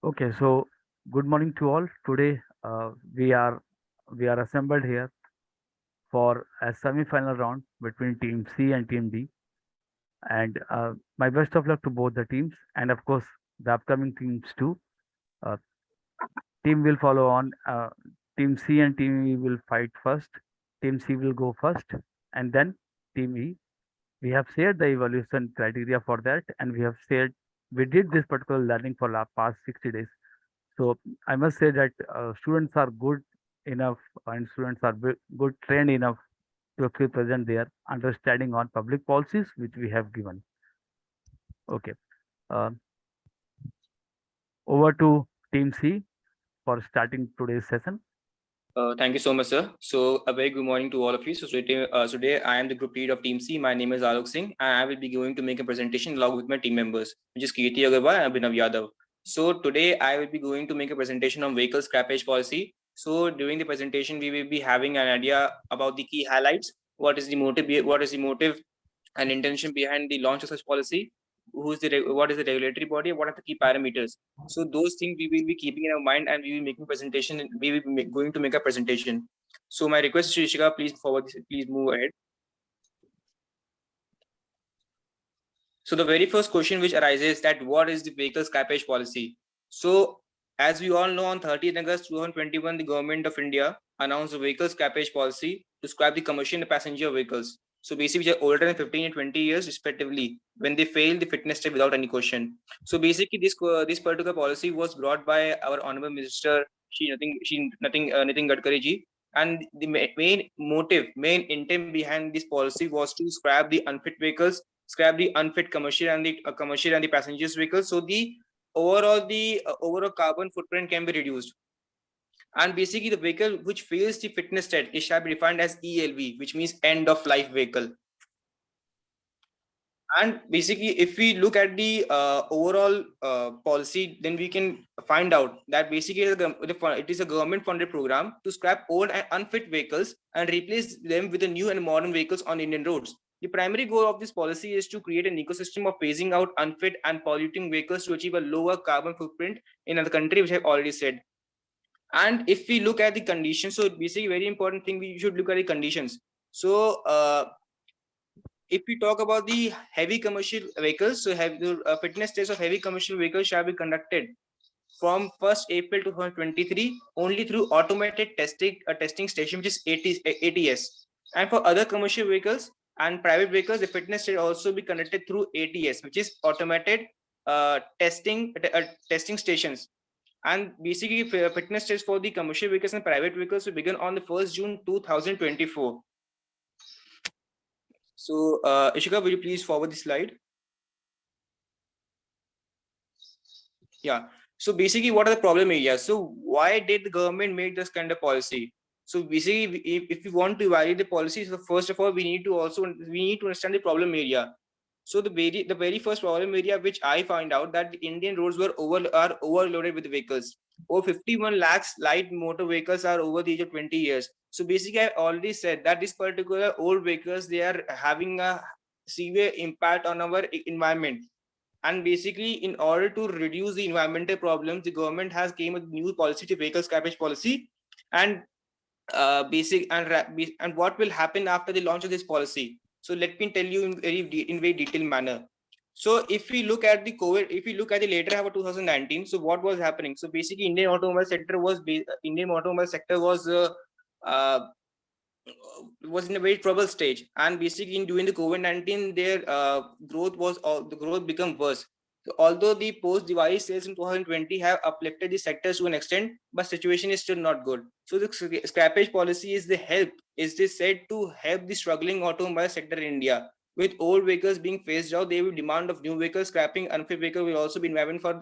Okay, so good morning to all. Today we are assembled here for a semi-final round between Team C and Team D, and my best of luck to both the teams, and of course the upcoming teams too. Uh, Team will follow on. Team C and Team E will fight first. Team C will go first, and then Team E. We have shared the evaluation criteria for that, and we have shared we did this particular learning for the past 60 days. So I must say that students are good enough and students are good trained enough to actually present their understanding on public policies which we have given. Okay, uh, over to Team C for starting today's session. Thank you so much, sir. So a very good morning to all of you. So today I am the group lead of Team C. My name is Alok Singh, and I will be going to make a presentation along with my team members, which is Kirti Agarwal and Abhinav Yadav. So today I will be going to make a presentation on vehicle scrappage policy. So during the presentation, we will be having an idea about the key highlights. What is the motive? What is the motive and intention behind the launch of such policy? What is the regulatory body? What are the key parameters? So those things we will be keeping in our mind, and we will be making presentation. We will be going to make a presentation. So my request is, Shishika, please forward this, please move ahead. So the very first question which arises that what is the vehicle scrappage policy? So as we all know, on 30th August 2021, the government of India announced a vehicle scrappage policy to scrap the commercial and passenger vehicles. So basically, which are older than 15 and 20 years respectively, when they fail the fitness test without any question. So basically, this particular policy was brought by our honorable minister, Nitin Gadkari ji, and the main intent behind this policy was to scrap the unfit vehicles, scrap the unfit commercial and the passengers vehicles, so the overall carbon footprint can be reduced. And basically the vehicle which fails the fitness test, it shall be defined as ELV, which means end of life vehicle. And basically if we look at the overall policy, then we can find out that basically it is a government funded program to scrap old and unfit vehicles and replace them with the new and modern vehicles on Indian roads. The primary goal of this policy is to create an ecosystem of phasing out unfit and polluting vehicles to achieve a lower carbon footprint in the country, which I've already said. And if we look at the conditions, so basically very important thing, we should look at the conditions. So if we talk about the heavy commercial vehicles, so the fitness test of heavy commercial vehicles shall be conducted from 1st April 2023 only through automated testing station, which is ATS. And for other commercial vehicles and private vehicles, the fitness test also be conducted through ATS, which is automated testing stations. And basically fitness test for the commercial vehicles and private vehicles will begin on the 1st June 2024. So Ishika, will you please forward the slide? Yeah. So basically, what are the problem areas? So why did the government make this kind of policy? So basically, if we want to evaluate the policy, so first of all, we need to understand the problem area. So the very first problem area which I find out that the Indian roads are overloaded with vehicles. Over 51 lakhs light motor vehicles are over the age of 20 years. So basically, I already said that this particular old vehicles, they are having a severe impact on our environment. And basically, in order to reduce the environmental problems, the government has came with new policy, to vehicle scrappage policy. And and what will happen after the launch of this policy? So let me tell you in very detailed manner. So if we look at the COVID, if we look at the later half of 2019, so what was happening? So basically, Indian automobile sector was in a very troubled stage, and basically during the COVID-19, their the growth become worse. So although the post device sales in 2020 have uplifted the sectors to an extent, but situation is still not good. So the scrappage policy is this said to help the struggling automobile sector in India. With old vehicles being phased out, they will demand of new vehicles. Scrapping unfit vehicle will also be beneficial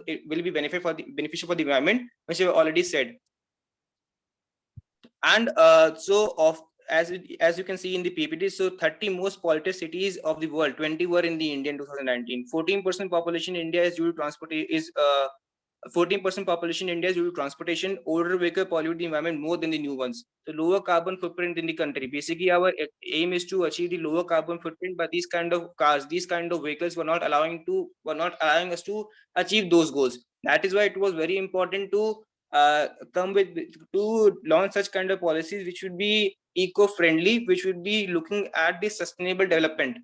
for the environment, which I have already said. And as you can see in the PPT, so 30 most polluted cities of the world, 20 were in the India in 2019. 14% population in India is due to 14% population in India is due to transportation. Older vehicles pollute the environment more than the new ones. The lower carbon footprint in the country. Basically, our aim is to achieve the lower carbon footprint, but these kind of cars, these kind of vehicles were not allowing us to achieve those goals. That is why it was very important to launch such kind of policies which would be eco-friendly, which would be looking at the sustainable development.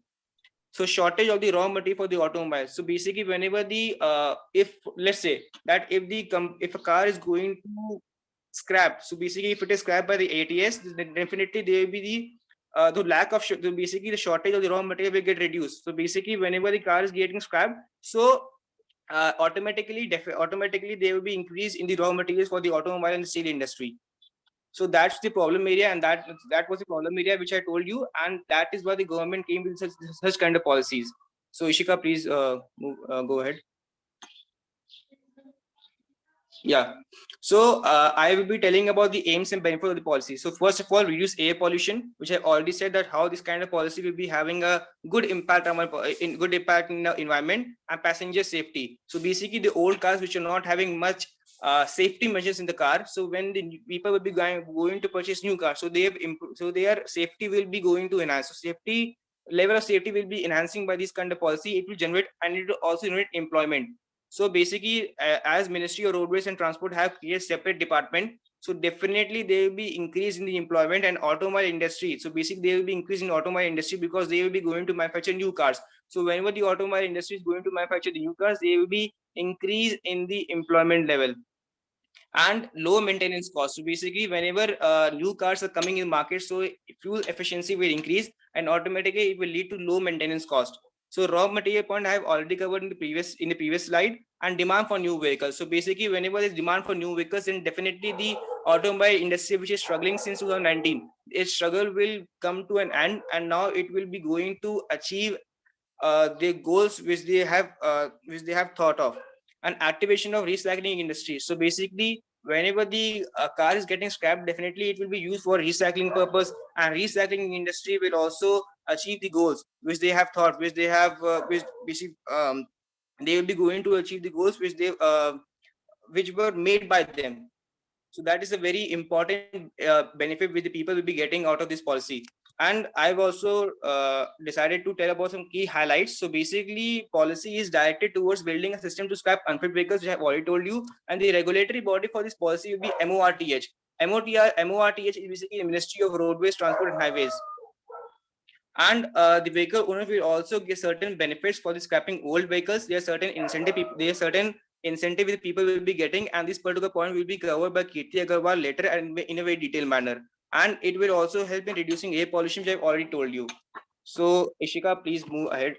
So shortage of the raw material for the automobile. So basically, whenever the if let's say that if a car is going to scrap, so basically if it is scrapped by the ATS, then definitely there will be the lack of basically the shortage of the raw material will get reduced. So basically, whenever the car is getting scrapped, so automatically there will be increase in the raw materials for the automobile and steel industry. So that's the problem area, and that was the problem area which I told you, and that is why the government came with such kind of policies. So Ishika, please go ahead. Yeah. So I will be telling about the aims and benefits of the policy. So first of all, reduce air pollution, which I already said that how this kind of policy will be having a good impact on the environment and passenger safety. So basically, the old cars which are not having much safety measures in the car. So when the people will be going to purchase new cars, so they have so their safety will be going to enhance. So safety level of safety will be enhancing by this kind of policy. It will generate, and it will also generate employment. So basically, as Ministry of Roadways and Transport have created separate department, so definitely there will be increase in the employment and automobile industry. So basically, there will be increase in automobile industry because they will be going to manufacture new cars. So whenever the automobile industry is going to manufacture the new cars, there will be increase in the employment level and low maintenance cost. So basically, whenever new cars are coming in market, so fuel efficiency will increase and automatically it will lead to low maintenance cost. So raw material point I have already covered in the previous slide, and demand for new vehicles. So basically, whenever there's demand for new vehicles, then definitely the automobile industry, which is struggling since 2019, its struggle will come to an end, and now it will be going to achieve the goals which they have thought of. And activation of recycling industry. So basically, whenever the car is getting scrapped, definitely it will be used for recycling purpose, and recycling industry will also achieve the goals which they have thought, which they have which basically they will be going to achieve the goals which were made by them. So that is a very important benefit which the people will be getting out of this policy. And I've also decided to tell about some key highlights. So basically, policy is directed towards building a system to scrap unfit vehicles, which I've already told you. And the regulatory body for this policy will be MORTH. MORTH is basically the Ministry of Roadways, Transport and Highways. And the vehicle owner will also get certain benefits for the scrapping old vehicles. There are certain incentive the people will be getting, and this particular point will be covered by Kirti Agarwal later and in a very detailed manner. And it will also help in reducing air pollution, which I've already told you. So Ishika, please move ahead.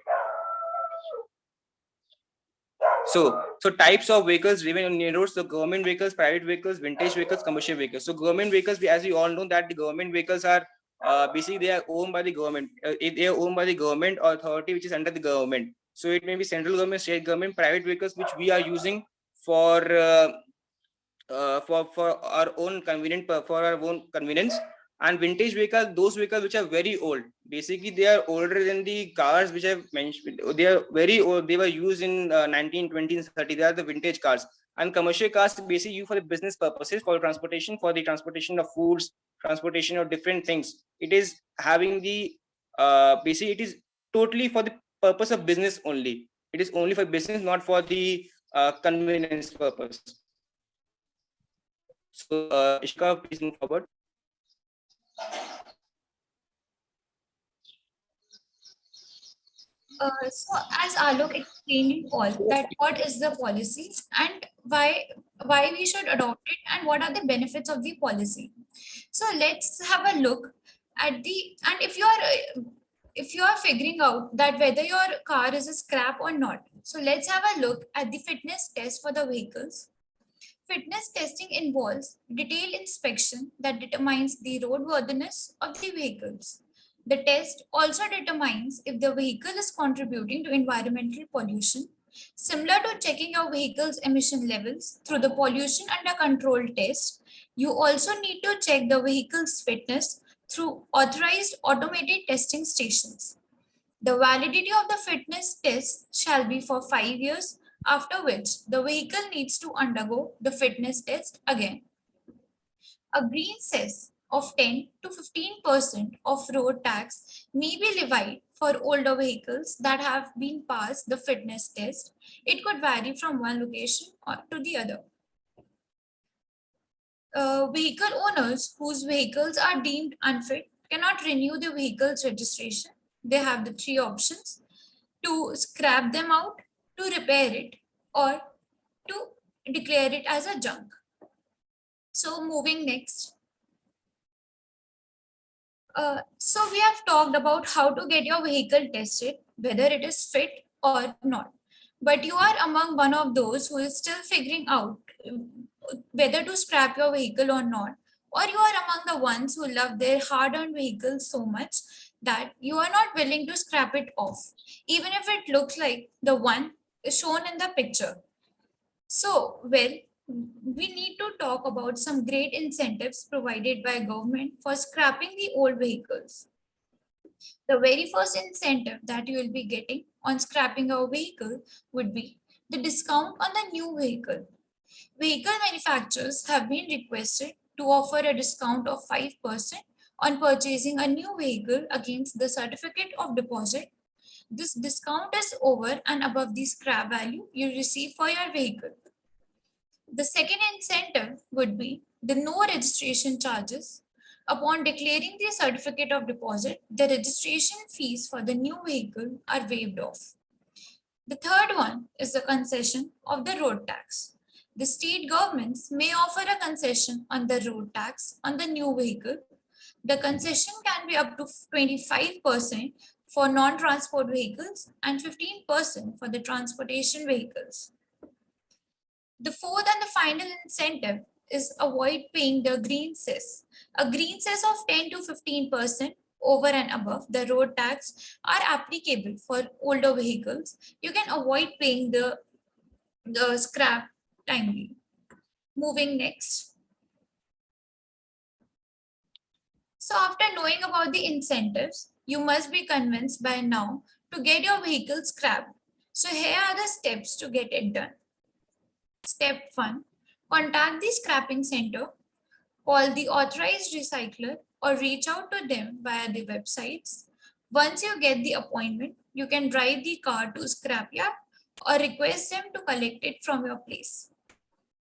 So types of vehicles driven on roads: so government vehicles, private vehicles, vintage vehicles, commercial vehicles. So government vehicles, as we all know that the government vehicles are basically they are owned by the government. They are owned by the government or authority which is under the government. So it may be central government, state government. Private vehicles which we are using for our own convenience. And vintage vehicles, those vehicles which are very old, basically they are older than the cars which I've mentioned. They are very old, they were used in 1920s 30s. They are the vintage cars. And commercial cars basically used for the business purposes, for transportation, for the transportation of foods, transportation of different things. It is having the basically it is totally for the purpose of business only. It is only for business, not for the convenience purpose. So Ishika, please move forward. So as Alok explained you all that what is the policy and why we should adopt it and what are the benefits of the policy. So let's have a look at the and if you are figuring out that whether your car is a scrap or not. So let's have a look at the fitness test for the vehicles. Fitness testing involves detailed inspection that determines the roadworthiness of the vehicles. The test also determines if the vehicle is contributing to environmental pollution. Similar to checking your vehicle's emission levels through the pollution under control test, you also need to check the vehicle's fitness through authorized automated testing stations. The validity of the fitness test shall be for 5 years, after which the vehicle needs to undergo the fitness test again. A green cess of 10 to 15% of road tax may be levied for older vehicles that have been passed the fitness test. It could vary from one location to the other. Vehicle owners whose vehicles are deemed unfit cannot renew the vehicle's registration. They have the three options: to scrap them out, to repair it, or to declare it as a junk. So moving next. So we have talked about how to get your vehicle tested, whether it is fit or not. But you are among one of those who is still figuring out whether to scrap your vehicle or not, or you are among the ones who love their hard-earned vehicles so much that you are not willing to scrap it off, even if it looks like the one shown in the picture. So, well, we need to talk about some great incentives provided by government for scrapping the old vehicles. The very first incentive that you will be getting on scrapping a vehicle would be the discount on the new vehicle. Vehicle manufacturers have been requested to offer a discount of 5% on purchasing a new vehicle against the certificate of deposit. This discount is over and above the scrap value you receive for your vehicle. The second incentive would be the no registration charges. Upon declaring the certificate of deposit, the registration fees for the new vehicle are waived off. The third one is the concession of the road tax. The state governments may offer a concession on the road tax on the new vehicle. The concession can be up to 25% for non-transport vehicles and 15% for the transportation vehicles. The fourth and the final incentive is avoid paying the green cess. A green cess of 10 to 15% over and above the road tax are applicable for older vehicles. You can avoid paying the scrap timely. Moving next. So after knowing about the incentives, you must be convinced by now to get your vehicle scrapped. So here are the steps to get it done. Step 1. Contact the scrapping center, call the authorized recycler or reach out to them via the websites. Once you get the appointment, you can drive the car to scrapyard or request them to collect it from your place.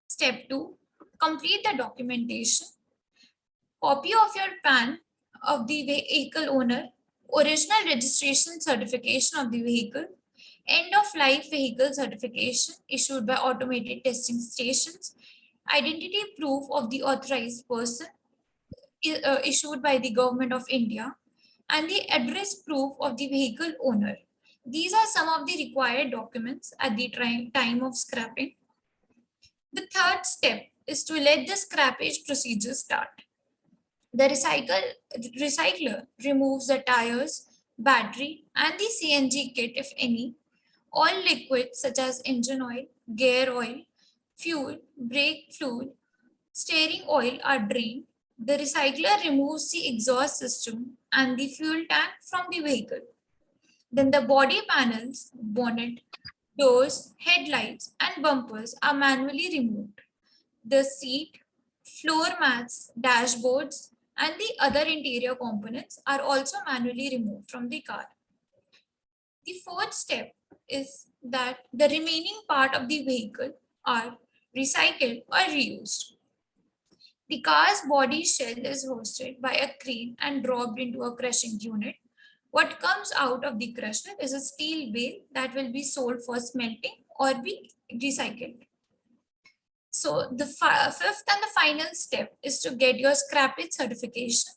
Step 2. Complete the documentation. Copy of your PAN of the vehicle owner, original registration certification of the vehicle, end of life vehicle certification issued by automated testing stations, identity proof of the authorized person issued by the Government of India, and the address proof of the vehicle owner. These are some of the required documents at the time of scrapping. The third step is to let the scrappage procedure start. The recycler removes the tires, battery, and the CNG kit, if any. All liquids such as engine oil, gear oil, fuel, brake fluid, steering oil are drained. The recycler removes the exhaust system and the fuel tank from the vehicle. Then the body panels, bonnet, doors, headlights, and bumpers are manually removed. The seat, floor mats, dashboards, and the other interior components are also manually removed from the car. The fourth step is that the remaining part of the vehicle are recycled or reused. The car's body shell is hoisted by a crane and dropped into a crushing unit. What comes out of the crusher is a steel bale that will be sold for smelting or be recycled. So the fifth and the final step is to get your scrappage certification.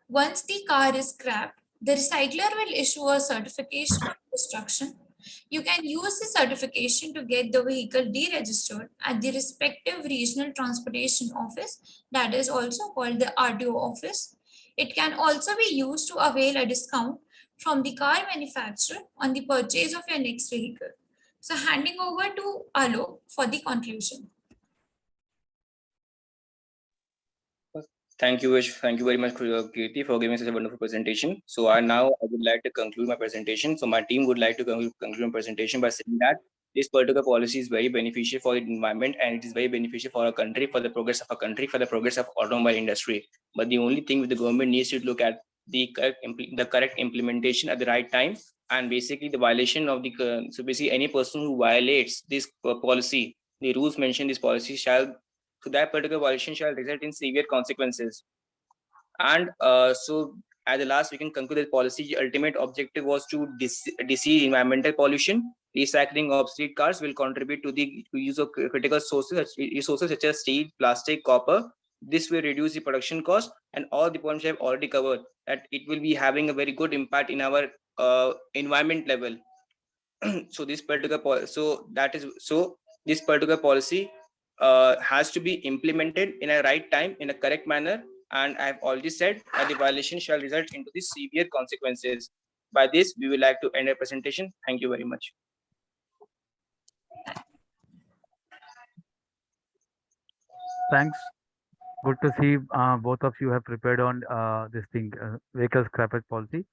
Once the car is scrapped, the recycler will issue a certification of destruction. You can use the certification to get the vehicle deregistered at the respective regional transportation office, that is also called the RTO office. It can also be used to avail a discount from the car manufacturer on the purchase of your next vehicle. So handing over to Alok for the conclusion. Thank you, Vish. Thank you very much, Kirti, for giving such a wonderful presentation. So I would like to conclude my presentation. So my team would like to conclude my presentation by saying that this particular policy is very beneficial for the environment and it is very beneficial for our country, for the progress of our country, for the progress of automobile industry. But the only thing with the government needs to look at the correct implementation at the right time and basically the violation of the so basically any person who violates this policy, the rules mentioned this policy shall, so that particular violation shall result in severe consequences. And so at the last we can conclude that policy ultimate objective was to decrease environmental pollution. Recycling obsolete cars will contribute to the use of critical resources such as steel, plastic, copper. This will reduce the production cost, and all the points I have already covered, that it will be having a very good impact in our environment level. So this particular this particular policy has to be implemented in a right time, in a correct manner, and I have already said that the violation shall result into the severe consequences. By this, we would like to end our presentation. Thank you very much. Thanks. Good to see both of you have prepared on this thing, vehicle scrappage policy.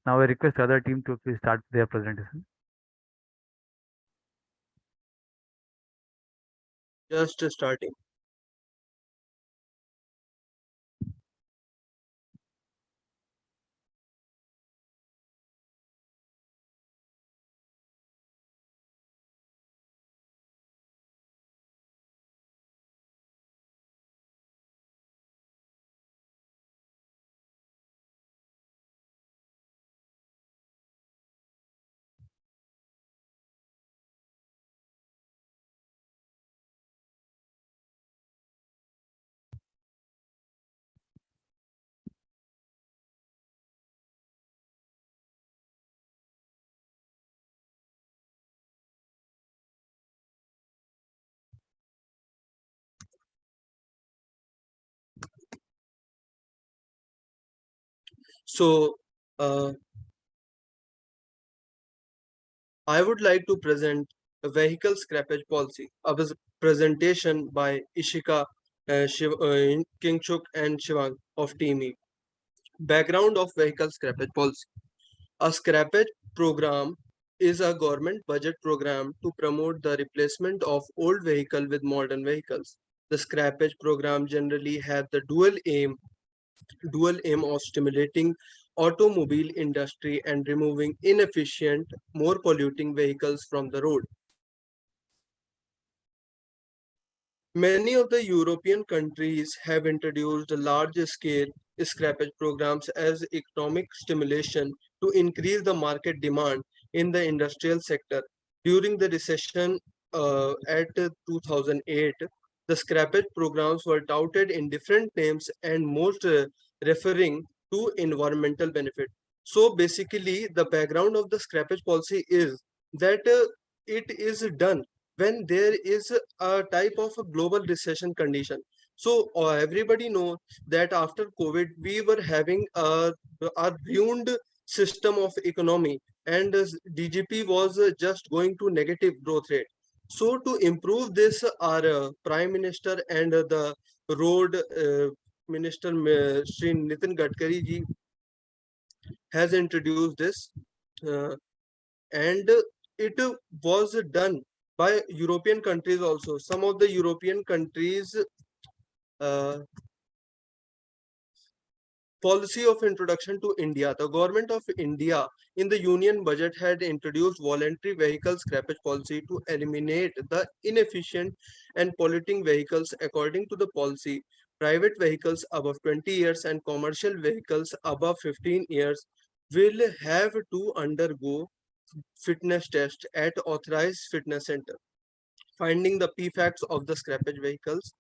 Now I request other team to please start their presentation. Just starting. So, I would like to present a vehicle scrappage policy. A presentation by Ishika, Kingchuk, and Shivang of Team E. Background of vehicle scrappage policy. A scrappage program is a government budget program to promote the replacement of old vehicle with modern vehicles. The scrappage program generally have the dual aim of stimulating automobile industry and removing inefficient, more polluting vehicles from the road. Many of the European countries have introduced large-scale scrappage programs as economic stimulation to increase the market demand in the industrial sector. During the recession at 2008, the scrappage programs were touted in different names and most referring to environmental benefit. So basically, the background of the scrappage policy is that it is done when there is a type of a global recession condition. So everybody knows that after COVID, we were having a ruined system of economy, and DGP was just going to negative growth rate. So to improve this, our Prime Minister and the Road Minister Sri Nitin Gadkari ji has introduced this, and it was done by European countries also. Some of the European countries policy of introduction to India. The government of India in the union budget had introduced voluntary vehicle scrappage policy to eliminate the inefficient and polluting vehicles. According to the policy, private vehicles above 20 years and commercial vehicles above 15 years will have to undergo fitness test at authorized fitness center. Finding the P facts of the scrappage vehicles.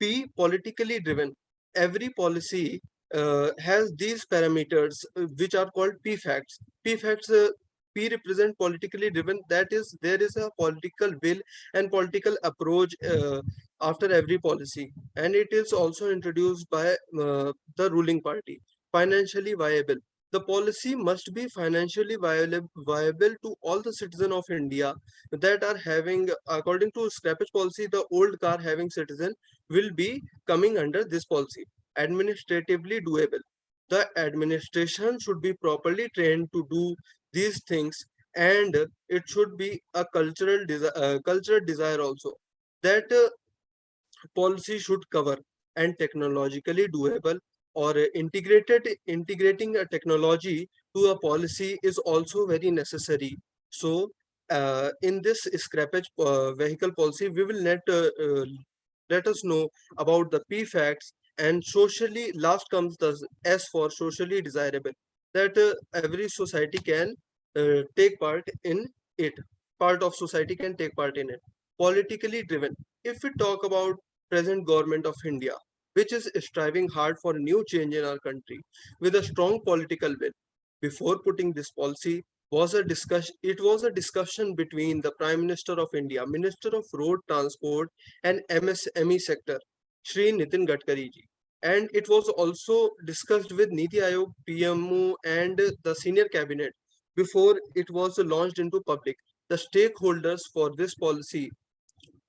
P, politically driven. Every policy has these parameters which are called P facts. P facts, P represent politically driven. That is, there is a political will and political approach after every policy, and it is also introduced by the ruling party. Financially viable. The policy must be financially viable to all the citizens of India that are having, according to scrappage policy, the old car having citizen will be coming under this policy. Administratively doable. The administration should be properly trained to do these things, and it should be a cultural desire also. That policy should cover and technologically doable or integrating a technology to a policy is also very necessary. So in this scrappage vehicle policy, we will let us know about the P facts, and socially last comes the S for socially desirable, that every society can take part in it. Part of society can take part in it. Politically driven. If we talk about present government of India, which is striving hard for new change in our country with a strong political will, before putting this policy was a discussion. It was a discussion between the Prime Minister of India, Minister of Road Transport and MSME sector, Shri Nitin Gadkari ji. And it was also discussed with Niti Aayog, PMO, and the senior cabinet before it was launched into public. The stakeholders for this policy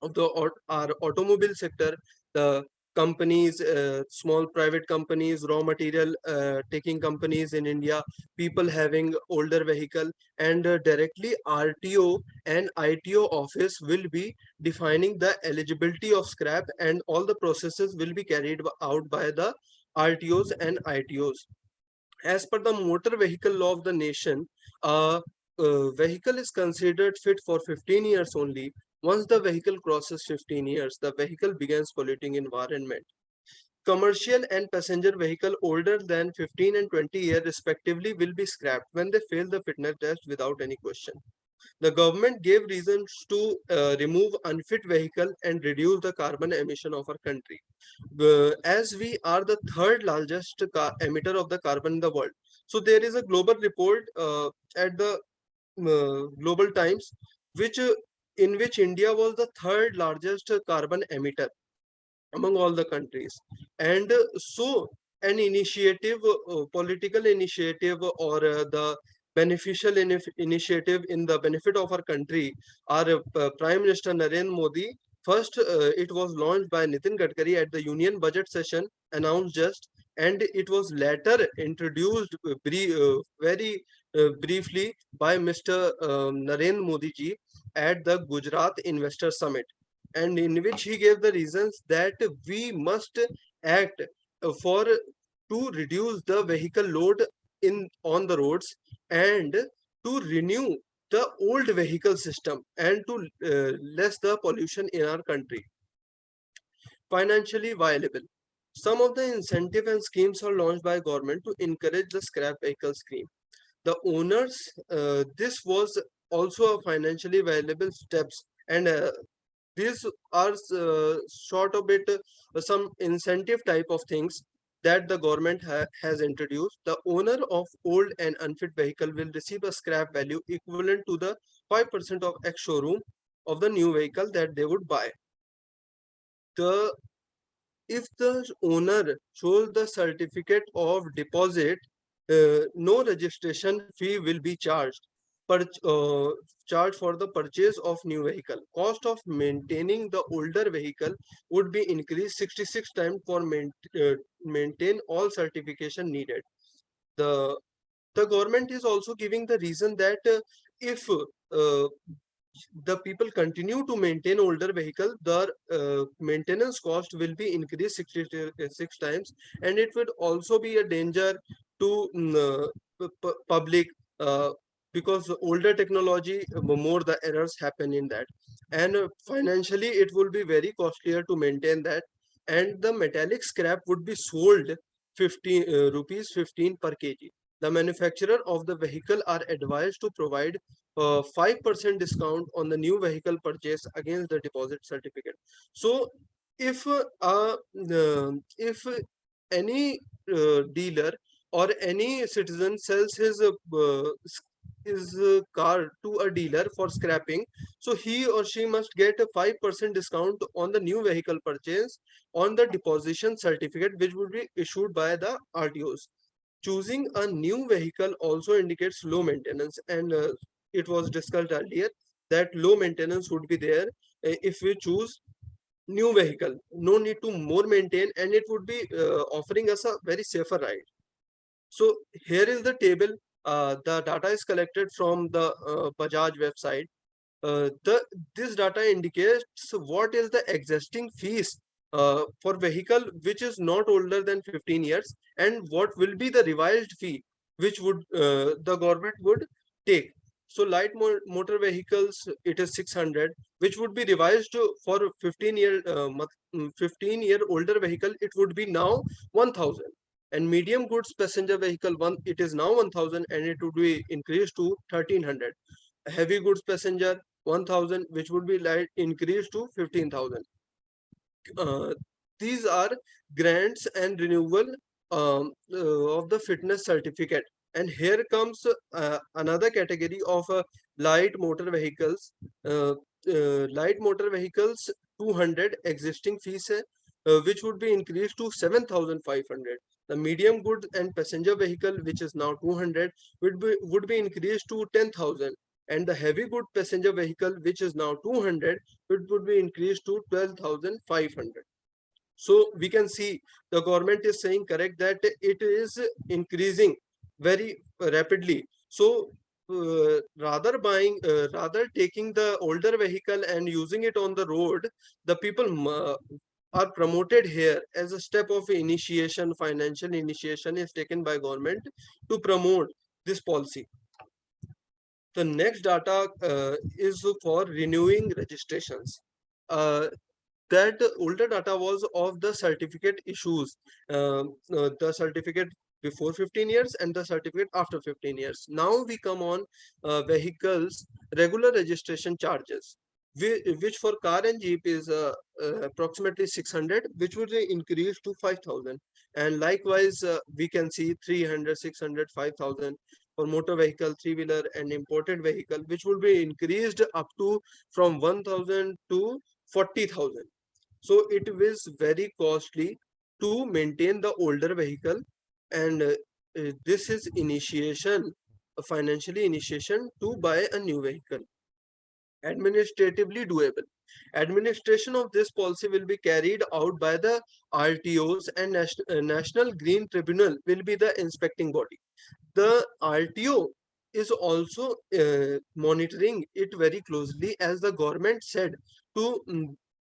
of the our automobile sector, the companies, small private companies, raw material taking companies in India, people having older vehicle, and directly RTO and ITO office will be defining the eligibility of scrap, and all the processes will be carried out by the RTOs and ITOs. As per the motor vehicle law of the nation, a vehicle is considered fit for 15 years only. Once the vehicle crosses 15 years, the vehicle begins polluting environment. Commercial and passenger vehicle older than 15 and 20 years respectively will be scrapped when they fail the fitness test without any question. The government gave reasons to remove unfit vehicle and reduce the carbon emission of our country. As we are the third largest emitter of the carbon in the world. So there is a global report at the Global Times, which in which India was the third largest carbon emitter among all the countries. And so an initiative, political initiative, or the beneficial initiative in the benefit of our country, our Prime Minister Narendra Modi, first it was launched by Nitin Gadkari at the union budget session announced just, and it was later introduced very briefly by Mr. Narendra Modi ji at the Gujarat Investor Summit, and in which he gave the reasons that we must act for to reduce the vehicle load in on the roads, and to renew the old vehicle system, and to less the pollution in our country. Financially viable. Some of the incentive and schemes are launched by government to encourage the scrap vehicle scheme. The owners, this was also a financially viable steps, and these are sort of bit some incentive type of things that the government has introduced. The owner of old and unfit vehicle will receive a scrap value equivalent to the 5% of ex showroom of the new vehicle that they would buy. The If the owner shows the certificate of deposit, no registration fee will be charged. Per, uh, Charged for the purchase of new vehicle. Cost of maintaining the older vehicle would be increased 66 times for maintain all certification needed. The the government is also giving the reason that if the people continue to maintain older vehicle, the maintenance cost will be increased 66 times, and it would also be a danger to public, uh, because older technology, more the errors happen in that, and financially it will be very costlier to maintain that, and the metallic scrap would be sold 15 rupees 15 per kg. The manufacturer of the vehicle are advised to provide 5% discount on the new vehicle purchase against the deposit certificate. So if if any dealer or any citizen sells his car to a dealer for scrapping, so he or she must get a 5% discount on the new vehicle purchase on the deposition certificate, which would be issued by the RTOs. Choosing a new vehicle also indicates low maintenance, and it was discussed earlier that low maintenance would be there if we choose new vehicle. No need to more maintain, and it would be offering us a very safer ride. So here is the table. The data is collected from the Bajaj website. This data indicates what is the existing fees for vehicle which is not older than 15 years, and what will be the revised fee which would the government would take. So light motor vehicles, it is 600, which would be revised for 15-year older vehicle. It would be now 1000. And medium goods passenger vehicle one, it is now 1000, and it would be increased to 1300. Heavy goods passenger 1000, which would be light increased to 15,000. uh, these are grants and renewal of the fitness certificate. And here comes another category of light motor vehicles. Light motor vehicles 200 existing fees है, which would be increased to 7,500. The medium goods and passenger vehicle, which is now 200, would be increased to 10,000. And the heavy good passenger vehicle, which is now 200, it would be increased to 12,500. So we can see the government is saying correct that it is increasing very rapidly. So rather taking the older vehicle and using it on the road, the people are promoted here as a step of initiation. Financial initiation is taken by government to promote this policy. The next data is for renewing registrations. That older data was of the certificate issues, the certificate before 15 years and the certificate after 15 years. Now we come on vehicles regular registration charges, which for car and jeep is approximately 600, which would increase to 5,000. And likewise we can see 300, 600, 5,000 for motor vehicle, three-wheeler and imported vehicle, which will be increased up to from 1,000 to 40,000. So it is very costly to maintain the older vehicle. And this is initiation, financially initiation to buy a new vehicle. Administratively doable. Administration of this policy will be carried out by the RTOs, and National Green Tribunal will be the inspecting body. The RTO is also monitoring it very closely, as the government said, to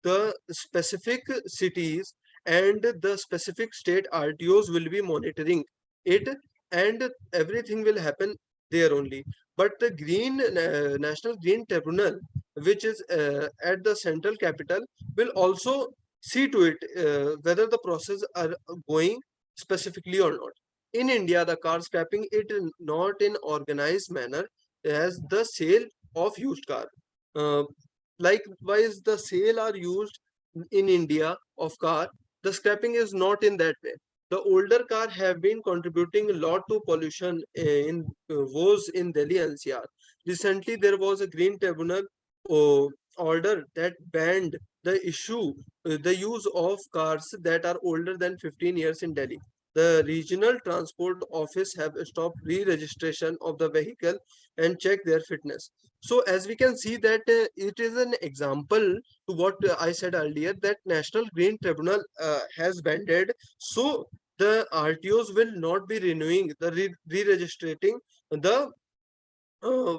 the specific cities and the specific state RTOs will be monitoring it, and everything will happen there only. But the National Green Tribunal, which is at the central capital, will also see to it whether the process are going specifically or not. In India, the car scrapping it is not in organized manner as the sale of used car. Uh, Likewise, the sale are used in India of car. The scrapping is not in that way. The older car have been contributing a lot to pollution in woes in Delhi NCR. Recently, there was a Green Tribunal order that banned the use of cars that are older than 15 years in Delhi. The regional transport office have stopped re-registration of the vehicle and check their fitness. So as we can see that it is an example to what I said earlier, that National Green Tribunal has banned. So the RTOs will not be renewing the re-registrating the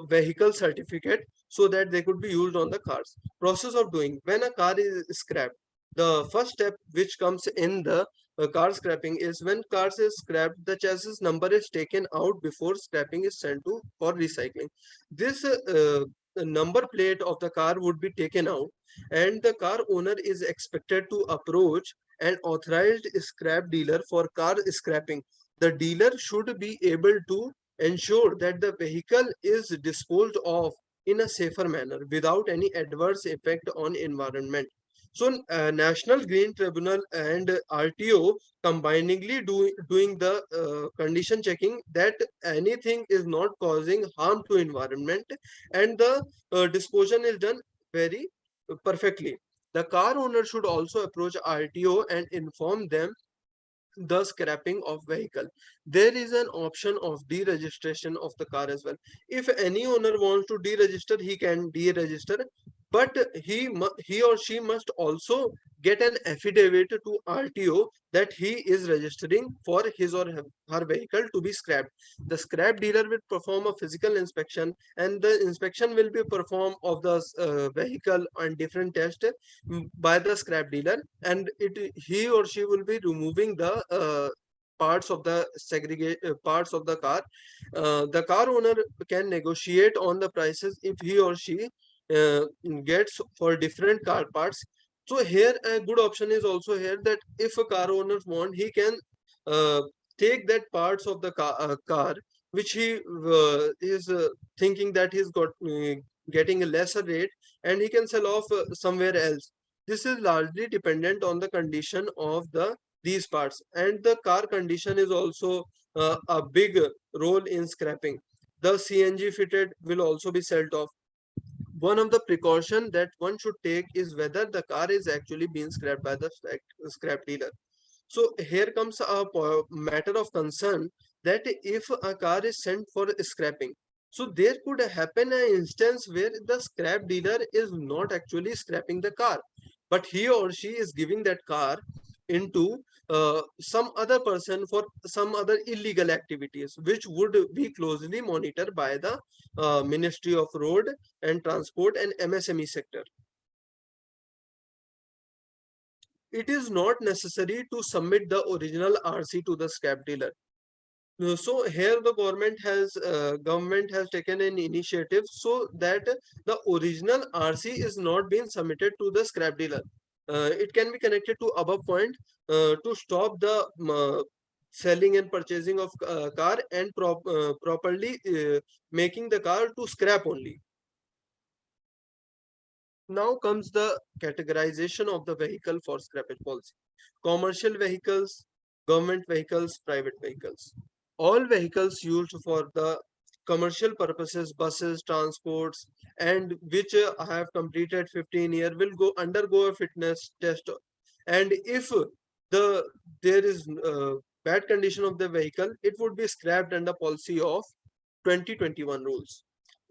vehicle certificate so that they could be used on the cars. Process of doing: when a car is scrapped, the first step which comes in the car scrapping is when cars is scrapped, the chassis number is taken out before scrapping is sent to for recycling. This number plate of the car would be taken out, and the car owner is expected to approach an authorized scrap dealer for car scrapping. The dealer should be able to ensure that the vehicle is disposed of in a safer manner without any adverse effect on environment. So National Green Tribunal and RTO combiningly doing the condition checking that anything is not causing harm to environment, and the disposal is done very perfectly. The car owner should also approach RTO and inform them the scrapping of vehicle. There is an option of deregistration of the car as well. If any owner wants to deregister, he can deregister, but he or she must also get an affidavit to RTO that he is registering for his or her vehicle to be scrapped. The scrap dealer will perform a physical inspection, and the inspection will be performed of the vehicle on different tests by the scrap dealer, and he or she will be removing the parts of the parts of the car owner can negotiate on the prices if he or she uh, gets for different car parts. So here a good option is also here that if a car owner want, he can uh, take that parts of the car which he is thinking that he's got getting a lesser rate, and he can sell off somewhere else. This is largely dependent on the condition of these parts, and the car condition is also a big role in scrapping. The CNG fitted will also be sold off. One of the precaution that one should take is whether the car is actually being scrapped by the scrap dealer. So here comes a matter of concern that if a car is sent for scrapping, so there could happen an instance where the scrap dealer is not actually scrapping the car, but he or she is giving that car into some other person for some other illegal activities, which would be closely monitored by the Ministry of Road and Transport and MSME sector. It is not necessary to submit the original RC to the scrap dealer. So here the government has taken an initiative so that the original RC is not being submitted to the scrap dealer. It can be connected to above point to stop the selling and purchasing of car and properly making the car to scrap only. Now comes the categorization of the vehicle for scrappage policy. Commercial vehicles, government vehicles, private vehicles. All vehicles used for the commercial purposes, buses, transports, and which have completed 15 years will undergo a fitness test. And if there is bad condition of the vehicle, it would be scrapped under policy of 2021 rules.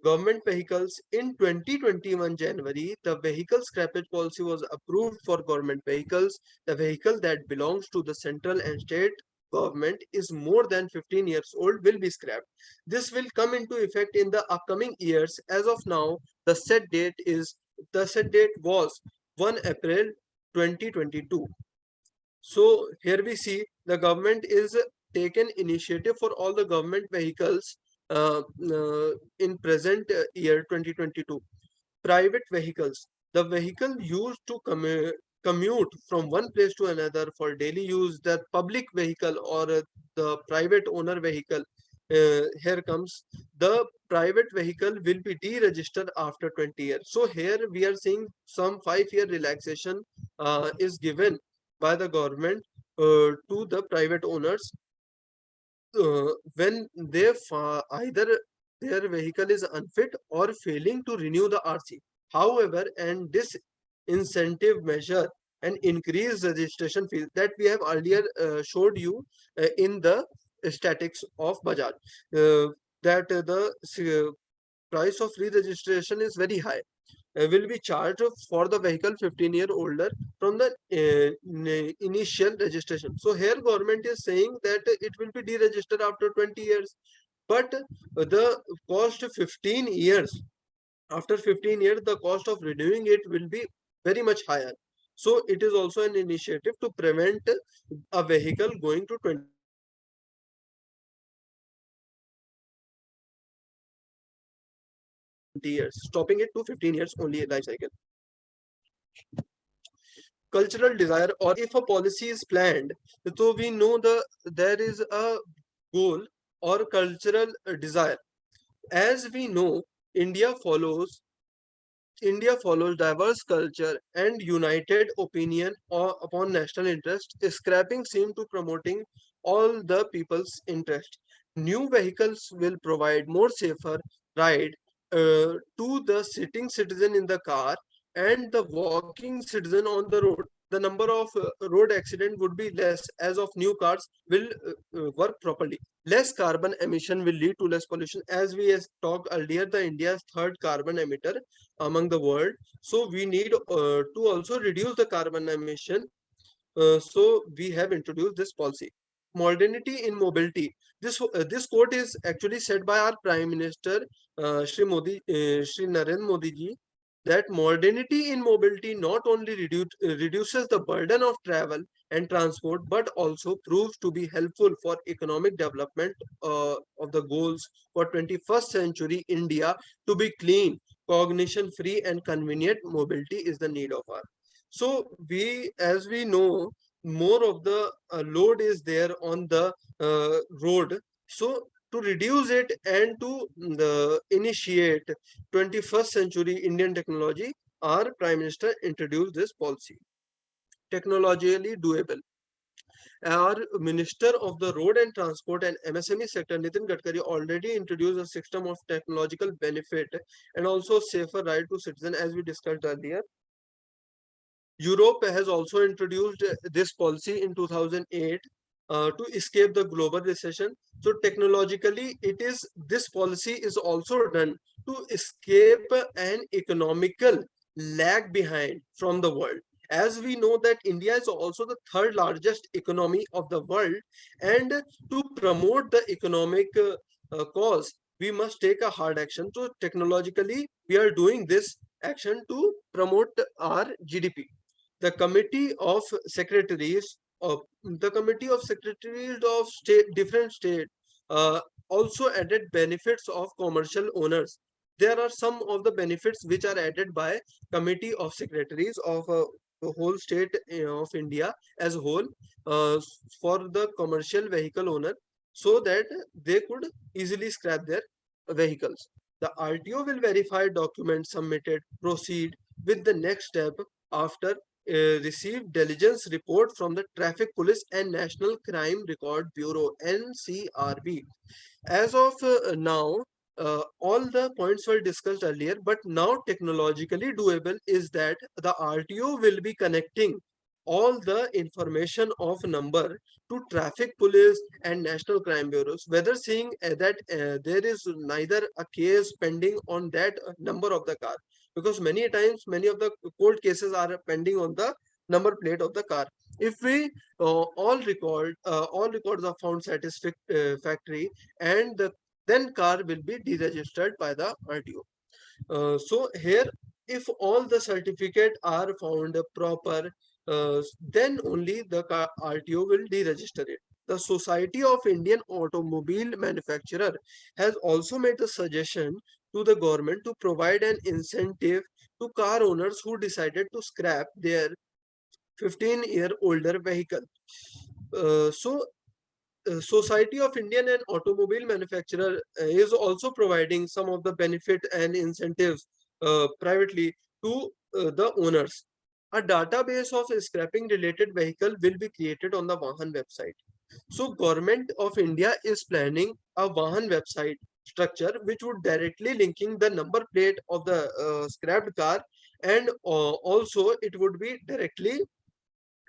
Government vehicles in 2021 January, the vehicle scrappage policy was approved for government vehicles. The vehicle that belongs to the central and state government is more than 15 years old will be scrapped. This will come into effect in the upcoming years. As of now, the set date was 1 April 2022. So here we see the government is taken initiative for all the government vehicles in present year 2022. Private vehicles, the vehicle used to commute from one place to another for daily use, the public vehicle or the private owner vehicle. Here comes the private vehicle will be deregistered after 20 years. So here we are seeing some 5-year relaxation is given by the government to the private owners when they either their vehicle is unfit or failing to renew the RC. However, and this incentive measure and increase registration fees that we have earlier showed you in the statics of Bajaj, that the price of re-registration is very high, will be charged for the vehicle 15-year older from the initial registration. So here government is saying that it will be deregistered after 20 years, but the cost 15 years, after 15 years the cost of renewing it will be very much higher. So it is also an initiative to prevent a vehicle going to 20 years, stopping it to 15 years only life cycle. Cultural desire, or if a policy is planned, so we know there is a goal or cultural desire. As we know, India follows India follows diverse culture and united opinion upon national interest. Scrapping seems to promoting all the people's interest. New vehicles will provide more safer ride to the sitting citizen in the car and the walking citizen on the road. The number of road accident would be less as of new cars will work properly. Less carbon emission will lead to less pollution. As we has talked earlier, the India's third carbon emitter among the world. So we need to also reduce the carbon emission. So we have introduced this policy. Modernity in mobility. This quote is actually said by our Prime Minister Shri Narendra Modi ji, that modernity in mobility not only reduces the burden of travel and transport, but also proves to be helpful for economic development of the goals for 21st century India to be clean, cognition free and convenient mobility is the need of our. So we, as we know, more of the load is there on the road. So to reduce it and to initiate 21st century Indian technology, our Prime Minister introduced this policy. Technologically doable. Our Minister of the Road and Transport and MSME sector, Nitin Gadkari, already introduced a system of technological benefit and also safer ride to citizen, as we discussed earlier. Europe has also introduced this policy in 2008 to escape the global recession. So technologically, it is this policy is also done to escape an economical lag behind from the world. As we know that India is also the third largest economy of the world, and to promote the economic cause, we must take a hard action. So technologically, we are doing this action to promote our GDP. The committee of secretaries of state, different state, also added benefits of commercial owners. There are some of the benefits which are added by committee of secretaries of the whole state of India as a whole, uh, for the commercial vehicle owner, so that they could easily scrap their vehicles. The RTO will verify documents submitted, proceed with the next step after received diligence report from the Traffic Police and National Crime Record Bureau (NCRB). As of now, all the points were discussed earlier, but now technologically doable is that the RTO will be connecting all the information of number to traffic police and national crime bureaus, whether seeing that there is neither a case pending on that number of the car, because many times many of the court cases are pending on the number plate of the car. If we all records are found satisfactory, and then car will be deregistered by the RTO. So here, if all the certificate are found proper, then only the RTO will deregister it. The Society of Indian Automobile Manufacturer has also made a suggestion to the government to provide an incentive to car owners who decided to scrap their 15-year-older vehicle. So Society of Indian and Automobile Manufacturer is also providing some of the benefit and incentives privately to the owners. A database of scrapping related vehicle will be created on the Vahan website. So Government of India is planning a Vahan website structure which would directly linking the number plate of the scrapped car, and also it would be directly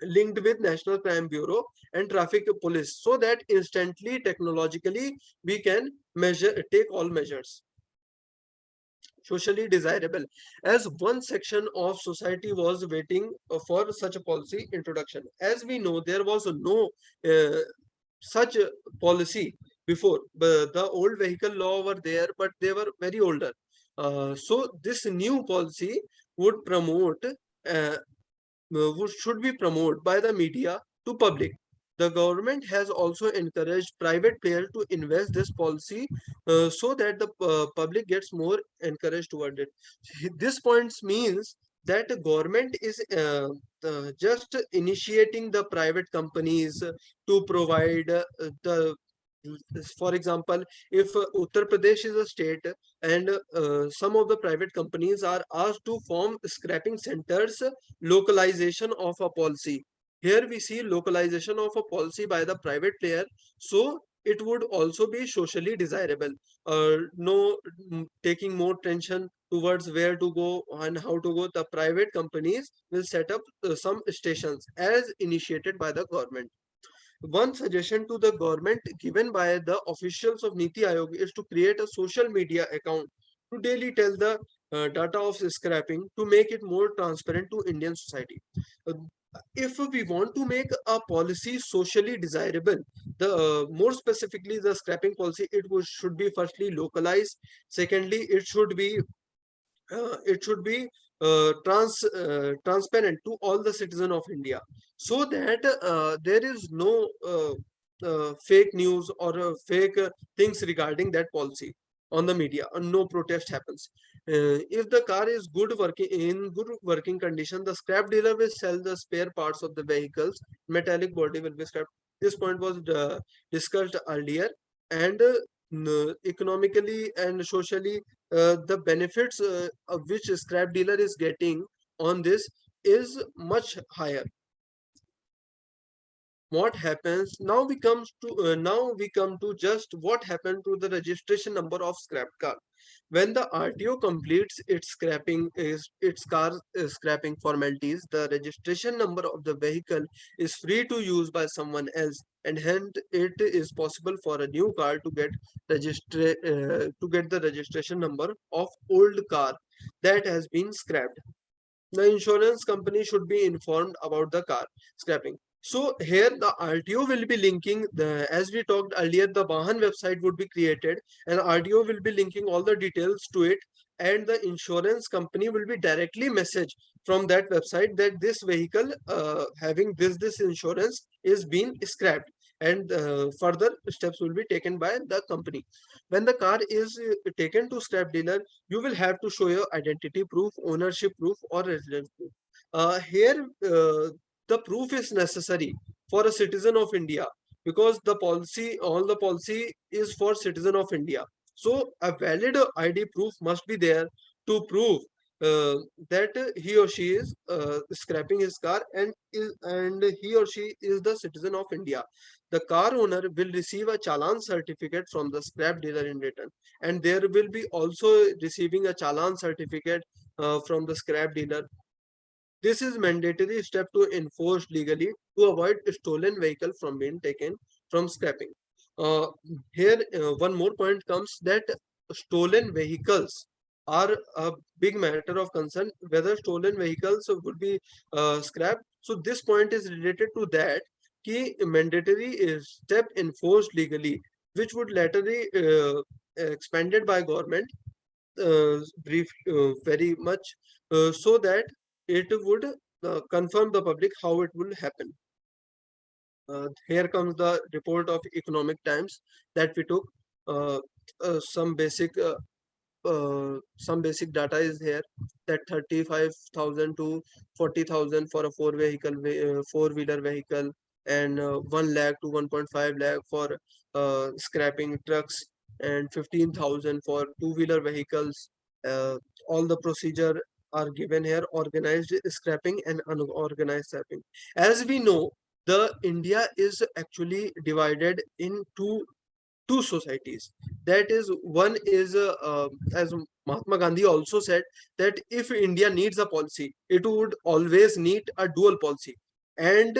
linked with National Crime Bureau and Traffic Police, so that instantly technologically we can take all measures. Socially desirable, as one section of society was waiting for such a policy introduction. As we know, there was no such a policy before. The old vehicle law were there, but they were very older. So this new policy would promote should be promoted by the media to public. The government has also encouraged private players to invest this policy, so that the public gets more encouraged toward it. This points means that the government is just initiating the private companies to provide the, for example, if Uttar Pradesh is a state, and some of the private companies are asked to form scrapping centers, localization of a policy. Here we see localization of a policy by the private player, so it would also be socially desirable. No taking more tension towards where to go and how to go. The private companies will set up some stations as initiated by the government. One suggestion to the government given by the officials of Niti Aayog is to create a social media account to daily tell the data of scrapping, to make it more transparent to Indian society. Uh, if we want to make a policy socially desirable, the more specifically the scrapping policy, should be firstly localized. Secondly, it should be transparent to all the citizens of India, so that there is no fake news or fake things regarding that policy on the media, and no protest happens. If the car is good working condition, the scrap dealer will sell the spare parts of the vehicles. Metallic body will be scrapped. This point was discussed earlier, and economically and socially, the benefits of which a scrap dealer is getting on this is much higher. What happens now, we come to just what happened to the registration number of scrap car. When the RTO completes its car scrapping formalities, the registration number of the vehicle is free to use by someone else, and hence it is possible for a new car to get the registration number of old car that has been scrapped. The insurance company should be informed about the car scrapping. So here the RTO will be linking as we talked earlier, the Vahan website would be created, and RTO will be linking all the details to it, and the insurance company will be directly message from that website that this vehicle having this insurance is being scrapped, and further steps will be taken by the company. When the car is taken to scrap dealer, you will have to show your identity proof, ownership proof, or residence proof. Here, the proof is necessary for a citizen of India, because all the policy is for citizen of India. So a valid ID proof must be there to prove that he or she is scrapping his car, and he or she is the citizen of India. The car owner will receive a challan certificate from the scrap dealer in return, and there will be also receiving a challan certificate from the scrap dealer. This is mandatory step to enforce legally to avoid a stolen vehicle from being taken from scrapping. Uh, Here, one more point comes that stolen vehicles are a big matter of concern. Whether stolen vehicles would be scrapped. So this point is related to that. Key mandatory step enforced legally, which would later be expanded by government brief very much, so that it would confirm the public how it will happen. Here comes the report of Economic Times that we took. Uh, some basic data is here, that 35,000 to 40,000 for a four-wheeler vehicle, and 1 lakh to 1.5 lakh for scrapping trucks, and 15,000 for two-wheeler vehicles. uh, all the procedure are given here: organized scrapping and unorganized scrapping. As we know, the India is actually divided in two societies. That is, one is as Mahatma Gandhi also said, that if India needs a policy, it would always need a dual policy. And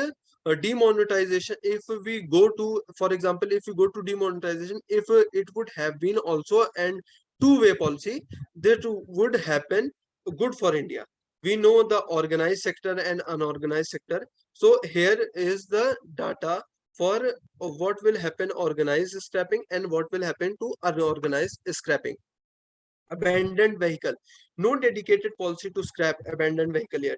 demonetization, if we go to, for example, if we go to demonetization, if it would have been also an two-way policy, that would happen good for India. We know the organized sector and unorganized sector. So here is the data for what will happen organized scrapping and what will happen to unorganized scrapping. Abandoned vehicle, no dedicated policy to scrap abandoned vehicle yet.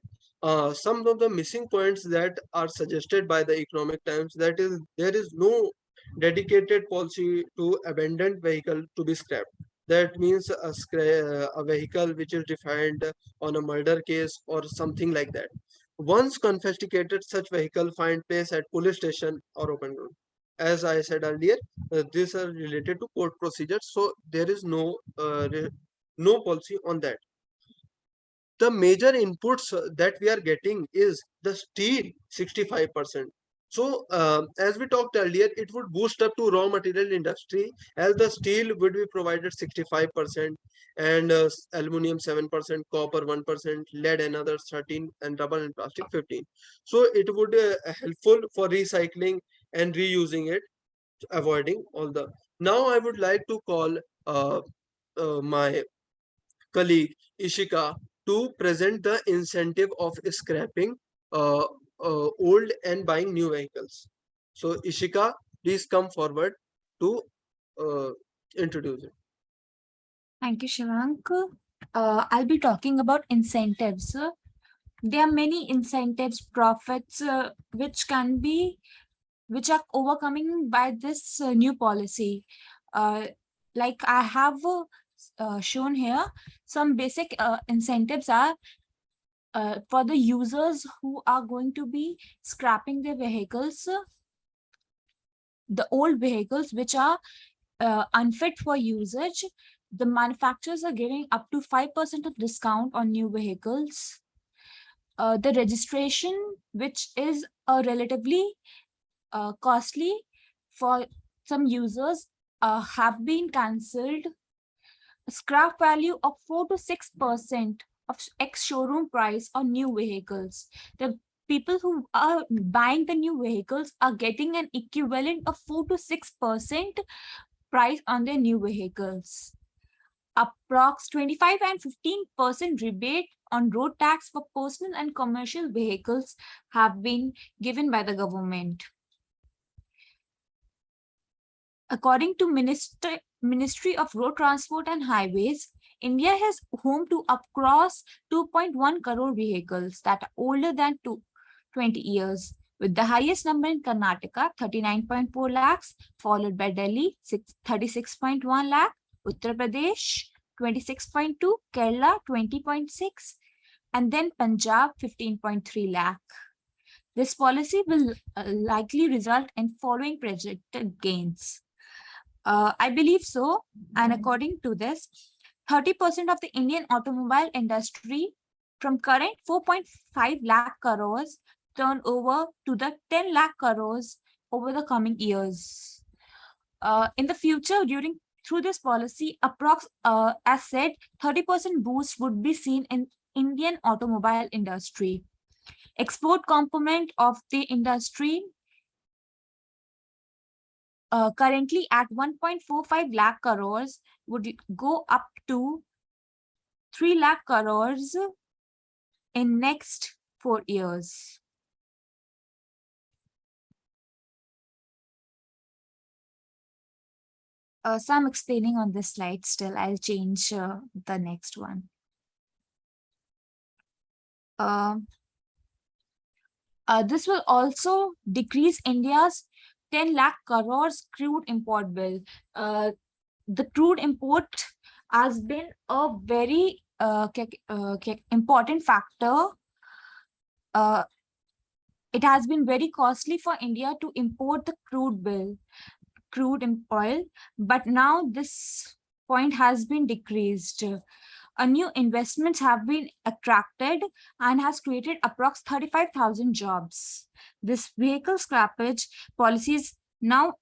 Some of the missing points that are suggested by the Economic Times, that is, there is no dedicated policy to abandoned vehicle to be scrapped. That means a vehicle which is defined on a murder case or something like that. Once confiscated, such vehicle find place at police station or open road. As I said earlier, these are related to court procedures, so there is no policy on that. The major inputs that we are getting is the steel 65%. So as we talked earlier, it would boost up to raw material industry, as the steel would be provided 65%, and aluminum 7%, copper 1%, lead another 13, and rubber and plastic 15. So it would helpful for recycling and reusing it, avoiding all the. Now I would like to call my colleague Ishika to present the incentive of scrapping old and buying new vehicles. So Ishika, please come forward to uh, introduce it. Thank you, Shivank. I'll be talking about incentives. There are many incentives, profits, which are overcoming by this new policy. Like I have shown here, some basic incentives are for the users who are going to be scrapping their vehicles, the old vehicles which are unfit for usage. The manufacturers are giving up to 5% of discount on new vehicles. The registration, which is relatively costly for some users, have been cancelled. Scrap value of 4 to 6% of ex-showroom price on new vehicles. The people who are buying the new vehicles are getting an equivalent of 4 to 6% price on their new vehicles. Approx 25 and 15% rebate on road tax for personal and commercial vehicles have been given by the government. According to Ministry of Road Transport and Highways, India has home to across 2.1 crore vehicles that are older than 20 years, with the highest number in Karnataka, 39.4 lakhs, followed by Delhi, 36.1 lakh, Uttar Pradesh, 26.2, Kerala, 20.6, and then Punjab, 15.3 lakh. This policy will likely result in following projected gains. I believe so. And according to this, 30% of the Indian automobile industry from current 4.5 lakh crores turnover to the 10 lakh crores over the coming years. In the future, through this policy, as said, 30% boost would be seen in Indian automobile industry. Export component of the industry currently at 1.45 lakh crores would go up to 3 lakh crores in next 4 years. So I'm explaining on this slide still. I'll change the next one. This will also decrease India's 10 lakh crores crude import bill. The crude import has been a very important factor. It has been very costly for India to import the crude oil, but now this point has been decreased. New investments have been attracted and has created approx 35,000 jobs. This vehicle scrappage policies now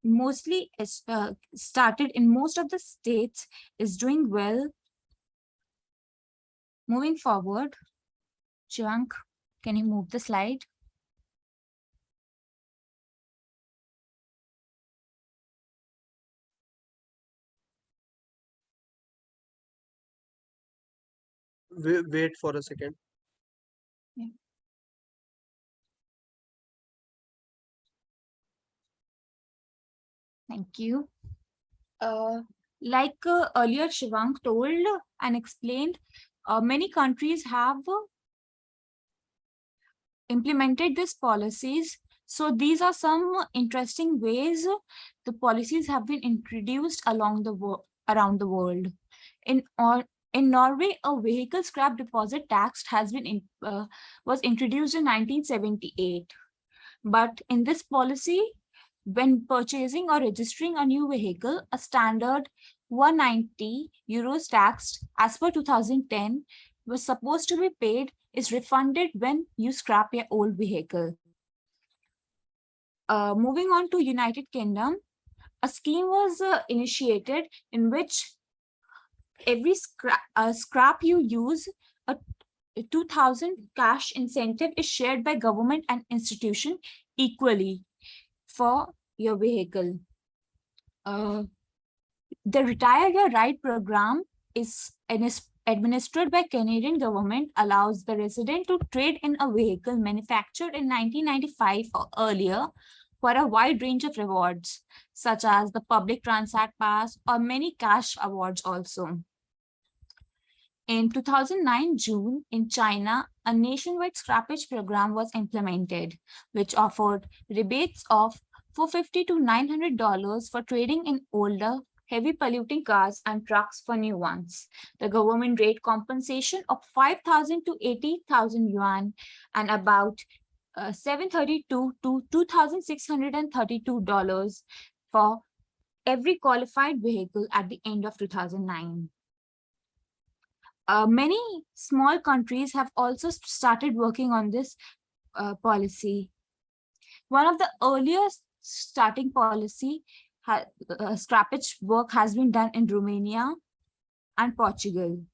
mostly started in most of the states, is doing well. Moving forward, Srijan, can you move the slide? Wait for a second. Yeah. Thank you. Like earlier Shivang told and explained, many countries have implemented these policies. So these are some interesting ways the policies have been introduced around the world. In Norway, a vehicle scrap deposit tax was introduced in 1978. But in this policy, when purchasing or registering a new vehicle, a standard 190 euros tax as per 2010 was supposed to be paid is refunded when you scrap your old vehicle. Moving on to United Kingdom, a scheme was initiated in which every scrap you use, a 2,000 cash incentive is shared by government and institution equally for your vehicle. The Retire Your Right program is administered by Canadian government, allows the resident to trade in a vehicle manufactured in 1995 or earlier for a wide range of rewards, such as the public transit pass or many cash awards also. In 2009 June, in China, a nationwide scrappage program was implemented, which offered rebates of $450 to $900 for trading in older, heavy polluting cars and trucks for new ones. The government rate compensation of 5,000 to 80,000 yuan and about 732 to $2,632 for every qualified vehicle at the end of 2009. Many small countries have also started working on this policy. One of the earliest starting policy scrappage work has been done in Romania and Portugal.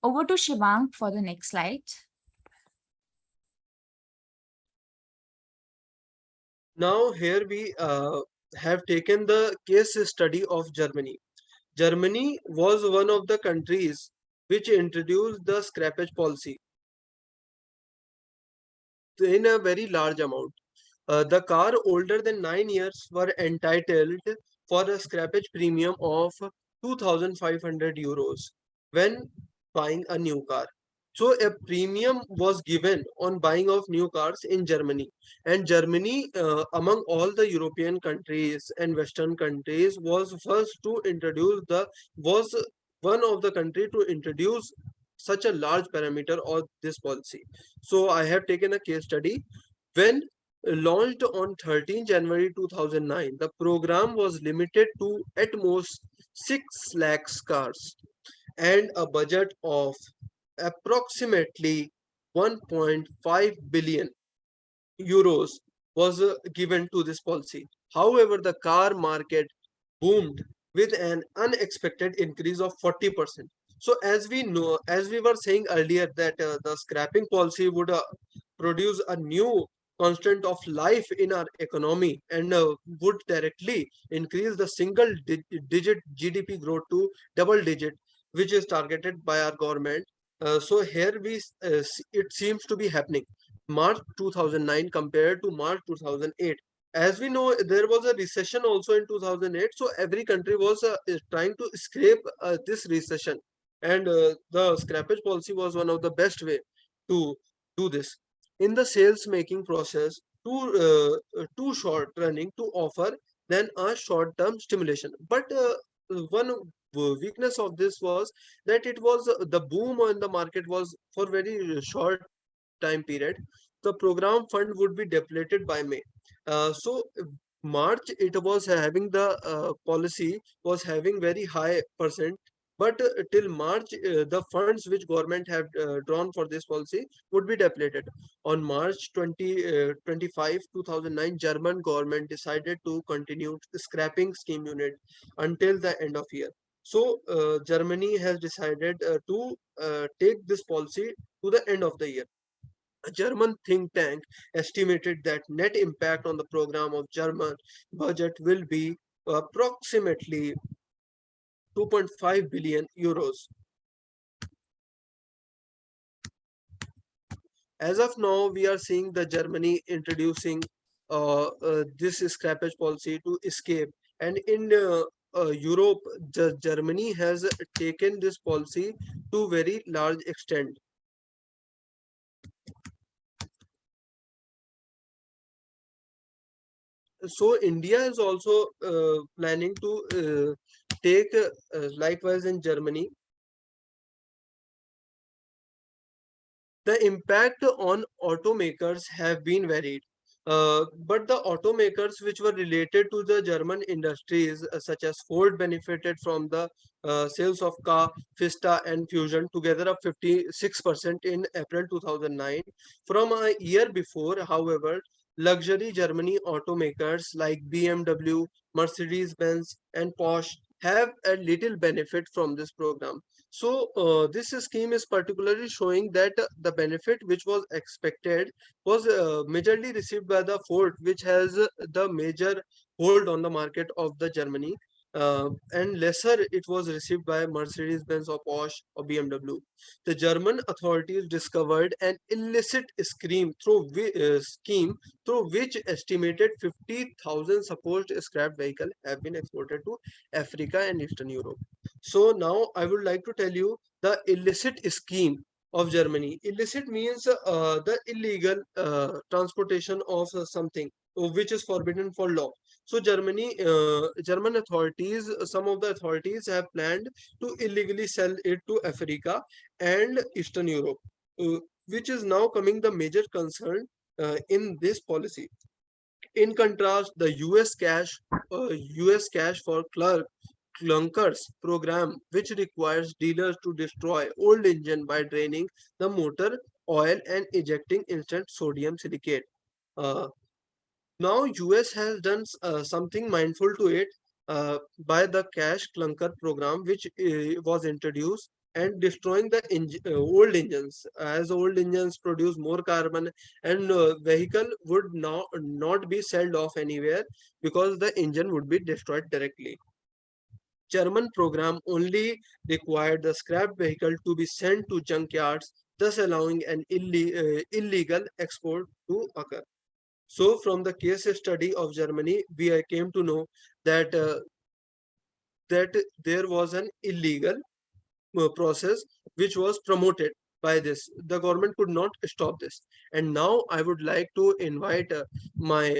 Over to Shivang for the next slide. Now here we have taken the case study of Germany. Germany was one of the countries which introduced the scrappage policy in a very large amount. The car older than 9 years were entitled for a scrappage premium of 2,500 euros when buying a new car. So a premium was given on buying of new cars in Germany, and Germany, among all the European countries and Western countries, was first to introduce was one of the country to introduce such a large parameter of this policy. So I have taken a case study. When launched on 13 January 2009, the program was limited to at most 6 lakhs cars and a budget of approximately 1.5 billion euros was given to this policy. However, the car market boomed with an unexpected increase of 40%. So as we know, as we were saying earlier, that the scrapping policy would produce a new constant of life in our economy and would directly increase the single digit GDP growth to double digit, which is targeted by our government. So here it seems to be happening. March 2009 compared to March 2008. As we know, there was a recession also in 2008. So every country was trying to scrape this recession, and the scrappage policy was one of the best way to do this. In the sales making process, too short running to offer than a short term stimulation. But one weakness of this was that it was the boom in the market was for very short time period. The program fund would be depleted by May. So March it was having the policy was having very high percent, but till March the funds which government have drawn for this policy would be depleted. On March 25 2009, German government decided to continue scrapping scheme unit until the end of year. So Germany has decided to take this policy to the end of the year. A German think tank estimated that net impact on the program of German budget will be approximately 2.5 billion euros. As of now, we are seeing the Germany introducing this scrappage policy to escape, and in Europe, Germany has taken this policy to very large extent. So India is also planning to take likewise in Germany. The impact on automakers have been varied. But the automakers which were related to the German industries, such as Ford, benefited from the sales of car, Fiesta, and Fusion, together of 56% in April 2009. From a year before, however, luxury Germany automakers like BMW, Mercedes-Benz, and Porsche have a little benefit from this program. So this scheme is particularly showing that the benefit which was expected was majorly received by the Ford, which has the major hold on the market of the Germany. and lesser it was received by Mercedes-Benz or Porsche or BMW. The German authorities discovered an illicit scheme through which estimated 50,000 supposed scrap vehicles have been exported to Africa and Eastern Europe. So now I would like to tell you the illicit scheme of Germany. Illicit means the illegal transportation of something which is forbidden for law. So German authorities, some of the authorities have planned to illegally sell it to Africa and Eastern Europe, which is now coming the major concern in this policy. In contrast, the US cash for clunkers program, which requires dealers to destroy old engine by draining the motor oil and ejecting instant sodium silicate. Uh, Now US has done something mindful to it by the cash clunker program, which was introduced and destroying the old engines, as old engines produce more carbon, and vehicle would now not be sold off anywhere because the engine would be destroyed directly. German program only required the scrap vehicle to be sent to junkyards, thus allowing an illegal export to occur. So, from the case study of Germany, we came to know that that there was an illegal process which was promoted by this. The government could not stop this. And now I would like to invite my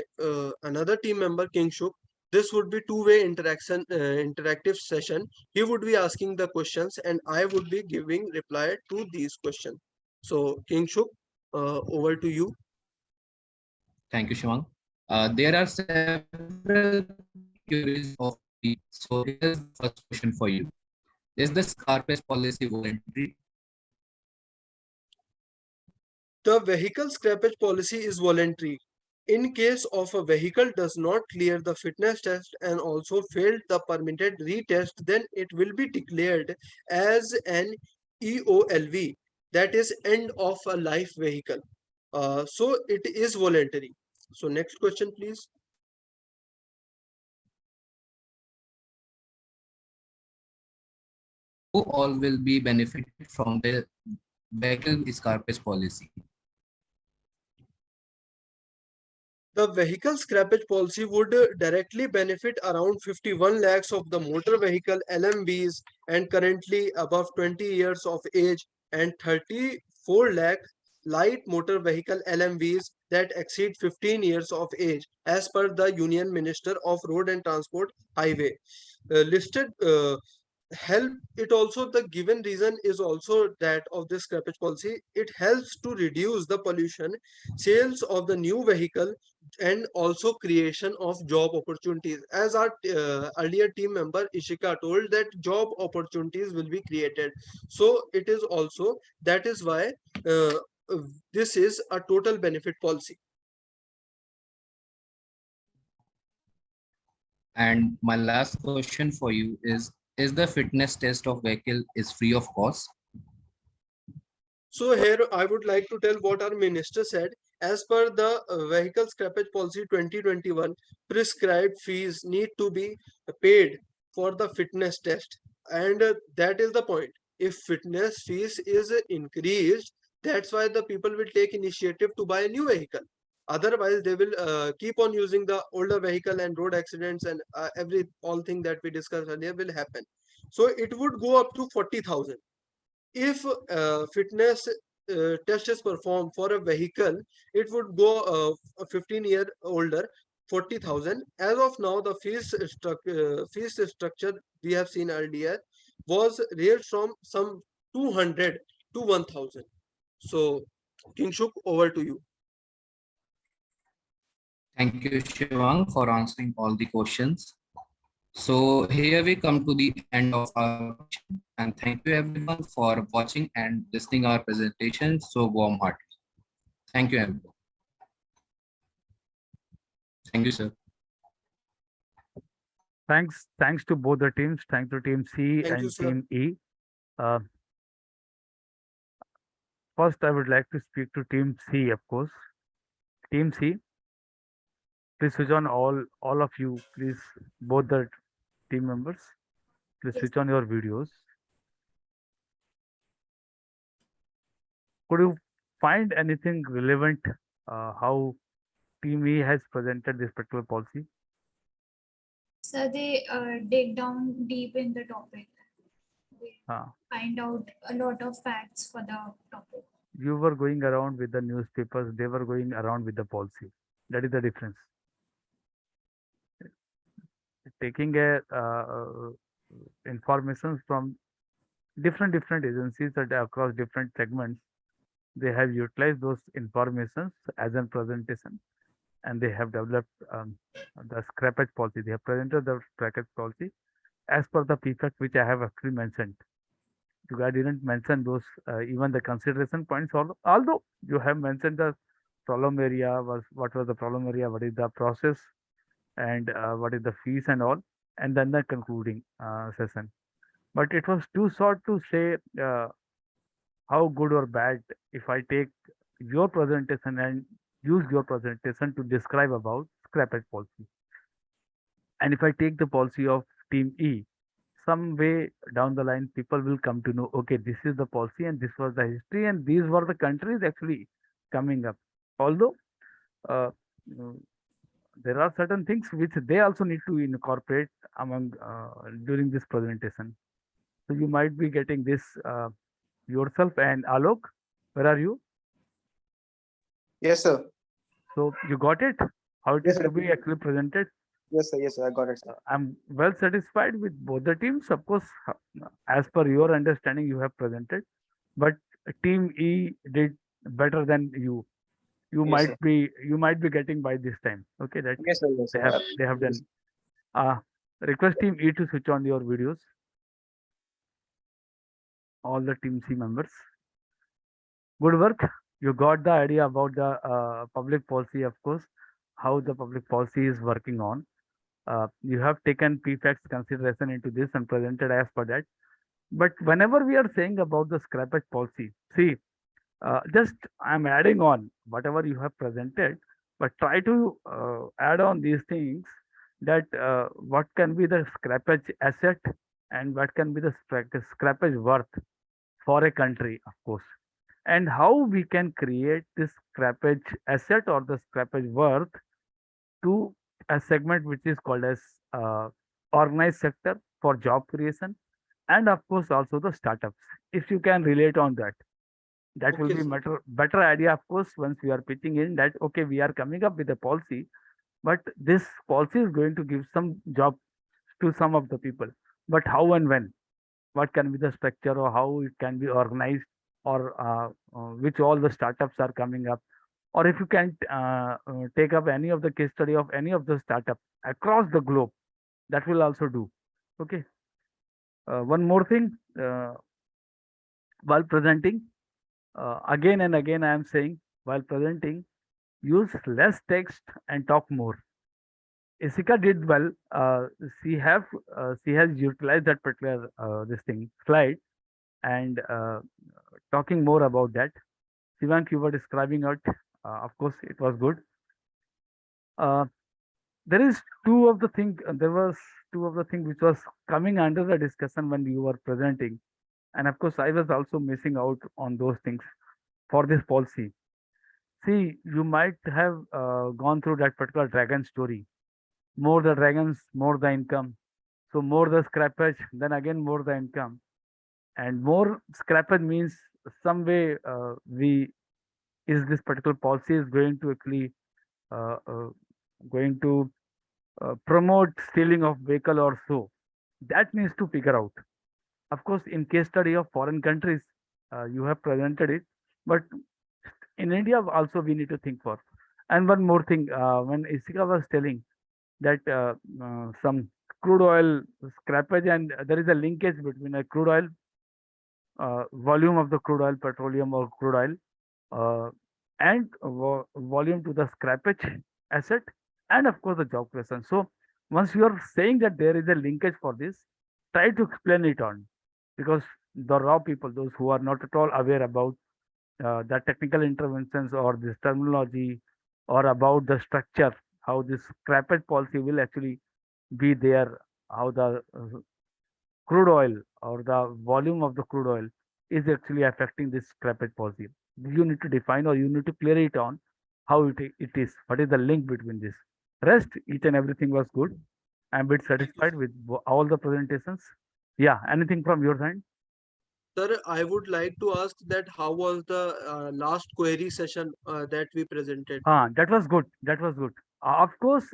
another team member, King Shuk. This would be two-way interactive session. He would be asking the questions, and I would be giving reply to these questions. So, King Shuk, over to you. Thank you, Shivang. There are several queries of me. So here's the first question for you. Is the Scarface policy voluntary? The vehicle scrappage policy is voluntary. In case of a vehicle does not clear the fitness test and also failed the permitted retest, then it will be declared as an EOLV, that is end of a life vehicle. So it is voluntary. So next question, please. Who all will be benefited from the vehicle Scarface policy? The vehicle scrappage policy would directly benefit around 51 lakhs of the motor vehicle LMVs and currently above 20 years of age, and 34 lakh light motor vehicle LMVs that exceed 15 years of age, as per the Union Minister of Road and Transport Highway. Listed help it also, the given reason is also that of this scrappage policy, it helps to reduce the pollution, sales of the new vehicle, and also creation of job opportunities. As our earlier team member Ishika told, that job opportunities will be created. So it is also, that is why uh, this is a total benefit policy. And my last question for you is the fitness test of vehicle is free of cost? So here I would like to tell what our minister said. As per the vehicle scrappage policy 2021, prescribed fees need to be paid for the fitness test, and that is the point. If fitness fees is increased, that's why the people will take initiative to buy a new vehicle. Otherwise, they will keep on using the older vehicle, and road accidents and every all thing that we discussed earlier will happen. So it would go up to 40,000. If fitness test is performed for a vehicle, it would go a 15-year older, 40,000. As of now, the fees structure we have seen earlier was raised from some 200 to 1,000. So, Kingshuk, over to you. Thank you, Shivang, for answering all the questions. So here we come to the end of our presentation, and thank you everyone for watching and listening our presentation so warm-hearted. Thank you everyone. Thank you, sir. Thanks to both the teams. Thanks to Team C Thank you, and sir. Team E. Uh, First, I would like to speak to Team C, of course. Team C, please switch on all of you, please, both the team members, please Yes. switch on your videos. Could you find anything relevant how Team E has presented this particular policy? So they dig down deep in the topic. They Uh, find out a lot of facts for the topic. you were going around with the newspapers, they were going around with the policy. That is the difference. Taking a information from different agencies that are across different segments, they have utilized those informations as a presentation, and they have developed the scrappage policy. They have presented the scrappage policy as per the prefect which I have actually mentioned. I didn't mention those even the consideration points. Although you have mentioned the problem area was what was the problem area, what is the process, and what is the fees and all, and then the concluding session. But it was too short to say how good or bad if I take your presentation and use your presentation to describe about scrappage policy. And if I take the policy of team E, some way down the line, people will come to know, okay, this is the policy and this was the history and these were the countries actually coming up. Although uh, mm, there are certain things which they also need to incorporate among during this presentation. So you might be getting this yourself. And Alok, where are you? Yes, sir. So you got it? How it Yes, is sir. to be actually presented? Yes, sir. Yes, sir. I got it, sir. I'm well satisfied with both the teams. Of course, as per your understanding, you have presented, but Team E did better than you. Yes, sir. You might be getting by this time. Okay, that Yes, sir. Yes, they sir. have done. Request Team E to switch on your videos. All the Team C members. Good work. You got the idea about the public policy, of course, how the public policy is working on. You have taken prefects consideration into this and presented as per that. But whenever we are saying about the scrappage policy, see, just I'm adding on whatever you have presented, but try to add on these things that what can be the scrappage asset and what can be the scrappage worth for a country, of course, and how we can create this scrappage asset or the scrappage worth to a segment which is called as organized sector for job creation, and of course also the startups. If you can relate on that, that will Okay, be sir. better idea, of course, once we are pitching in that, okay, we are coming up with a policy, but this policy is going to give some job to some of the people. But how and when? What can be the structure or how it can be organized, or which all the startups are coming up, or if you can take up any of the case study of any of the startup across the globe, that will also do. Okay. One more thing, while presenting, again and again I am saying, while presenting, use less text and talk more. Isika did well. She has utilized that particular this thing slide and talking more about that. Sivank, you were describing it. Of course, it was good. Uh, there is two of the thing. There was two of the thing which was coming under the discussion when you were presenting, and of course, I was also missing out on those things for this policy. See, you might have gone through that particular dragon story. More the dragons, more the income. So more the scrappage, then again more the income, and more scrappage means some way we is this particular policy is going to actually uh, uh, going to promote stealing of vehicle or so. That needs to figure out. Of course, in case study of foreign countries, you have presented it, but in India also we need to think for. And one more thing, when Isika was telling that some crude oil scrappage and there is a linkage between a crude oil volume of the crude oil, petroleum or crude oil, uh, and volume to the scrappage asset, and of course the job creation. So once you are saying that there is a linkage for this, try to explain it on, because the raw people, those who are not at all aware about the technical interventions or this terminology or about the structure, how this scrappage policy will actually be there how the crude oil or the volume of the crude oil is actually affecting this scrappage policy. You need to define or you need to clear it on how it is. What is the link between this? Rest, each and everything was good. I'm a bit Thank you, satisfied with all the presentations. Yeah, anything from your side? sir. I would like to ask that how was the last query session that we presented? That was good. That was good. Of course,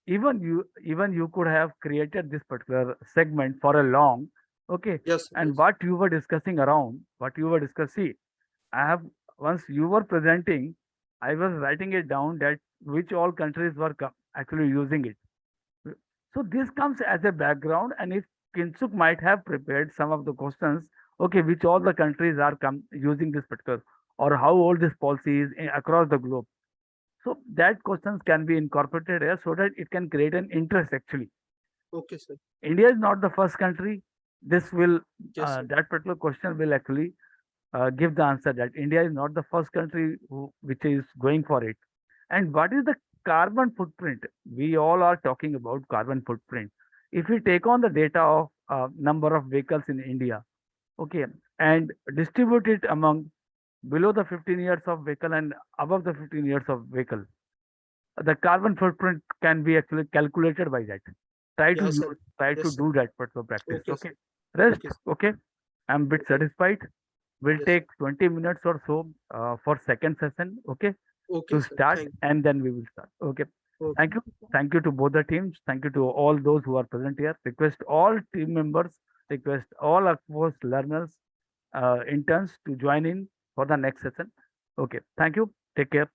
even you could have created this particular segment for a long, okay. Yes, sir, And yes. what you were discussing around, what you were discussing, I have once you were presenting, I was writing it down that which all countries were actually using it. So this comes as a background, and if Kinsuk might have prepared some of the questions, okay, which all the countries are using this particular, or how old this policy is across the globe. So that questions can be incorporated here so that it can create an interest actually. Okay, sir. India is not the first country. This will Yes, sir. that particular question will actually give the answer that India is not the first country which is going for it. And what is the carbon footprint? We all are talking about carbon footprint. If we take on the data of number of vehicles in India, okay, and distribute it among below the 15 years of vehicle and above the 15 years of vehicle, the carbon footprint can be actually calculated by that. Try to Yeah, sir. use, try to Yes, sir. do that particular practice. Okay, Okay. sir. Rest. Okay, sir. Okay. I'm a bit Okay. satisfied. We'll Yes, sir. take 20 minutes or so for second session. Okay. Okay, To sir. start Thank and then we will start. Okay. you. Okay. Thank you. Thank you to both the teams. Thank you to all those who are present here. Request all team members, request all of us learners, interns to join in for the next session. Okay. Thank you. Take care.